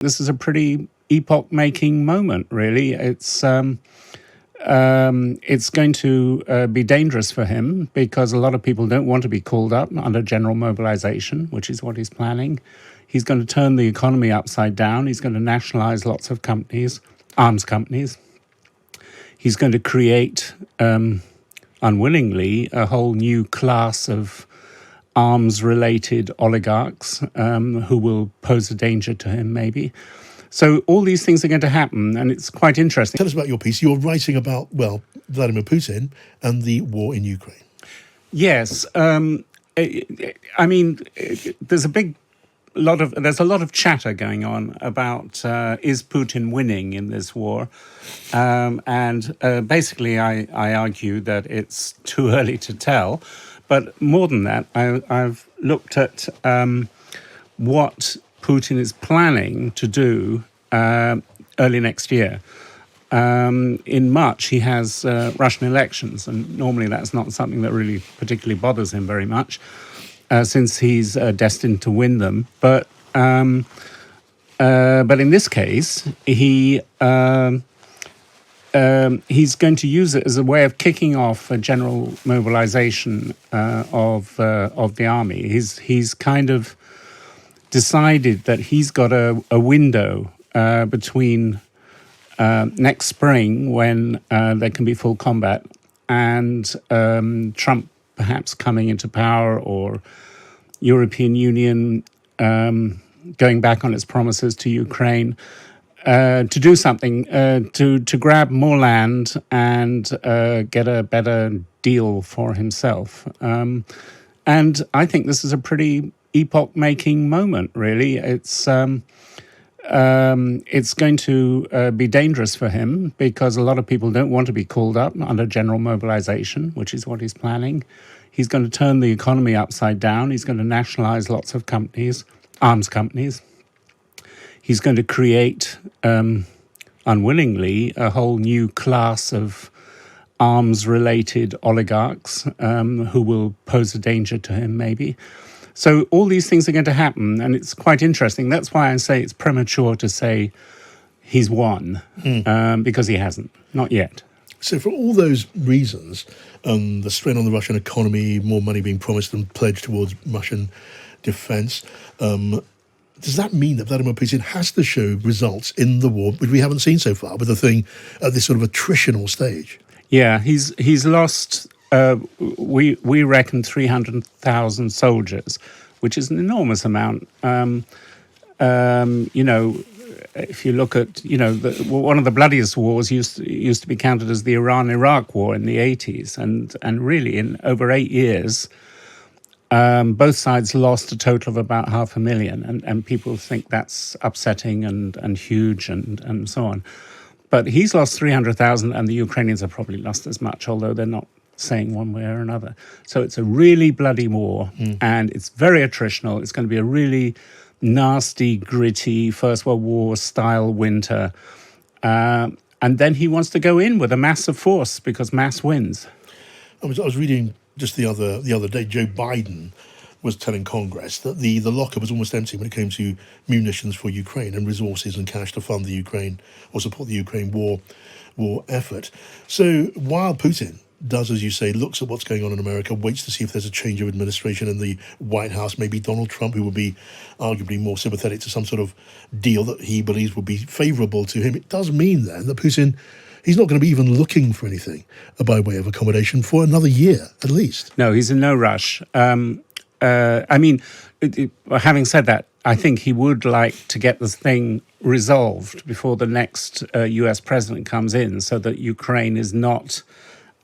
This is a pretty epoch-making moment, really. It's going to be dangerous for him because a lot of people don't want to be called up under general mobilization, which is what he's planning. He's going to turn the economy upside down. He's going to nationalize lots of companies, arms companies. He's going to create, unwillingly, a whole new class of arms-related oligarchs who will pose a danger to him, maybe. So all these things are going to happen, and it's quite interesting. Tell us about your piece. You're writing about, Vladimir Putin and the war in Ukraine. Yes. There's a lot of chatter going on about is Putin winning in this war? Basically, I argue that it's too early to tell. But more than that, I've looked at what Putin is planning to do early next year. In March, he has Russian elections, and normally that's not something that really particularly bothers him very much, since he's destined to win them. But in this case, he's going to use it as a way of kicking off a general mobilization of the army. He's kind of decided that he's got a window between next spring, when there can be full combat, and Trump perhaps coming into power, or European Union going back on its promises to Ukraine, to do something, to grab more land and get a better deal for himself. And I think this is a pretty epoch-making moment, really. It's going to be dangerous for him because a lot of people don't want to be called up under general mobilization, which is what he's planning. He's going to turn the economy upside down. He's going to nationalize lots of companies, arms companies. He's going to create, unwillingly, a whole new class of arms-related oligarchs who will pose a danger to him, maybe. So all these things are going to happen, and it's quite interesting. That's why I say it's premature to say he's won, because he hasn't, not yet. So for all those reasons, the strain on the Russian economy, more money being promised and pledged towards Russian defence, does that mean that Vladimir Putin has to show results in the war, which we haven't seen so far, with the thing at this sort of attritional stage? Yeah, he's lost, we reckon, 300,000 soldiers, which is an enormous amount. If you look at, one of the bloodiest wars used to be counted as the Iran-Iraq war in the 80s. And really, in over 8 years, both sides lost a total of about 500,000, and people think that's upsetting and huge and so on. But he's lost 300,000, and the Ukrainians have probably lost as much, although they're not saying one way or another. So it's a really bloody war, and it's very attritional. It's going to be a really nasty, gritty First World War style winter. And then he wants to go in with a massive force because mass wins. I was reading just the other day, Joe Biden was telling Congress that the locker was almost empty when it came to munitions for Ukraine and resources and cash to fund the Ukraine or support the Ukraine war effort. So while Putin does, as you say, looks at what's going on in America, waits to see if there's a change of administration in the White House, maybe Donald Trump, who will be arguably more sympathetic to some sort of deal that he believes will be favourable to him, it does mean then that Putin, he's not going to be even looking for anything by way of accommodation for another year, at least. No, he's in no rush. Having said that, I think he would like to get this thing resolved before the next US president comes in, so that Ukraine is not,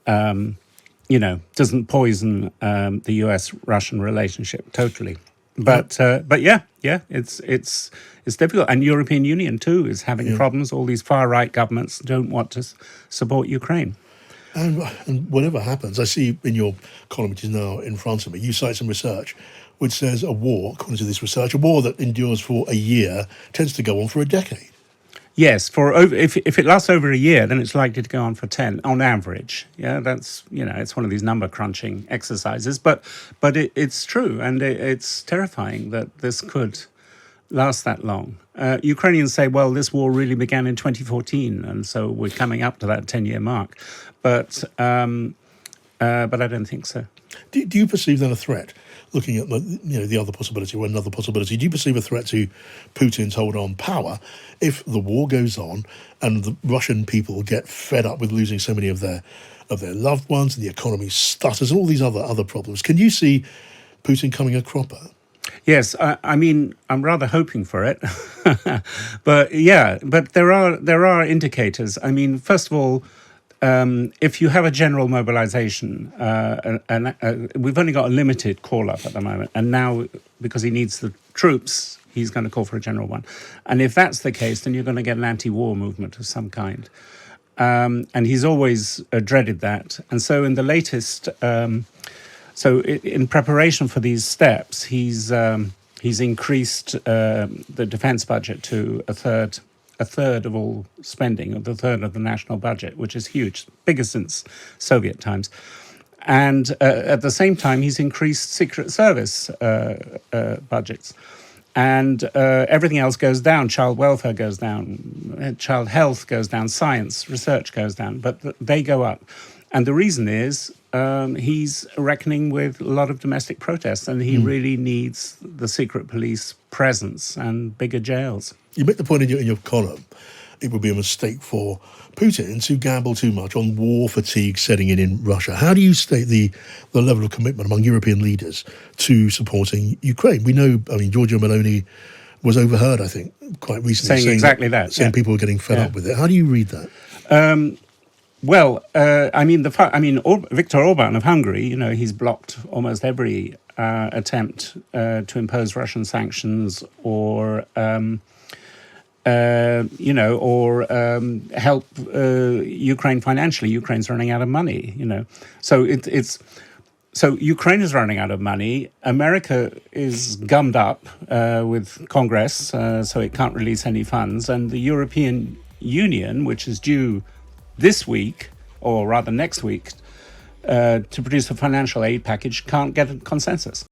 doesn't poison the US-Russian relationship totally. But yeah, it's difficult. And European Union too is having problems. All these far-right governments don't want to support Ukraine. And whatever happens, I see in your column, which is now in front of me, you cite some research which says a war, according to this research, a war that endures for a year tends to go on for a decade. Yes, if it lasts over a year, then it's likely to go on for 10 on average. Yeah, that's, it's one of these number crunching exercises, but it's true, and it's terrifying that this could last that long. Ukrainians say, well, this war really began in 2014, and so we're coming up to that 10-year mark. But I don't think so. Do you perceive then a threat, looking at the other possibility or another possibility? Do you perceive a threat to Putin's hold on power if the war goes on and the Russian people get fed up with losing so many of their loved ones and the economy stutters and all these other problems? Can you see Putin coming a cropper? Yes, I mean, I'm rather hoping for it, but there are indicators. I mean, first of all, if you have a general mobilization, and we've only got a limited call up at the moment, and now because he needs the troops, he's going to call for a general one. And if that's the case, then you're going to get an anti-war movement of some kind. And he's always dreaded that. And so in the latest. So in preparation for these steps, he's increased the defense budget to a third of all spending, or the third of the national budget, which is huge, biggest since Soviet times. And at the same time, he's increased Secret Service budgets. And everything else goes down. Child welfare goes down, child health goes down, science, research goes down, but they go up. And the reason is he's reckoning with a lot of domestic protests, and he really needs the secret police presence and bigger jails. You make the point in your column, it would be a mistake for Putin to gamble too much on war fatigue setting in Russia. How do you state the level of commitment among European leaders to supporting Ukraine? We know, I mean, Giorgia Meloni was overheard, I think, quite recently saying exactly that, saying people were getting fed up with it. How do you read that? Viktor Orban of Hungary, he's blocked almost every attempt to impose Russian sanctions or help Ukraine financially. Ukraine's running out of money, So Ukraine is running out of money. America is gummed up with Congress, so it can't release any funds. And the European Union, which is due this week, or rather next week, to produce a financial aid package, can't get a consensus.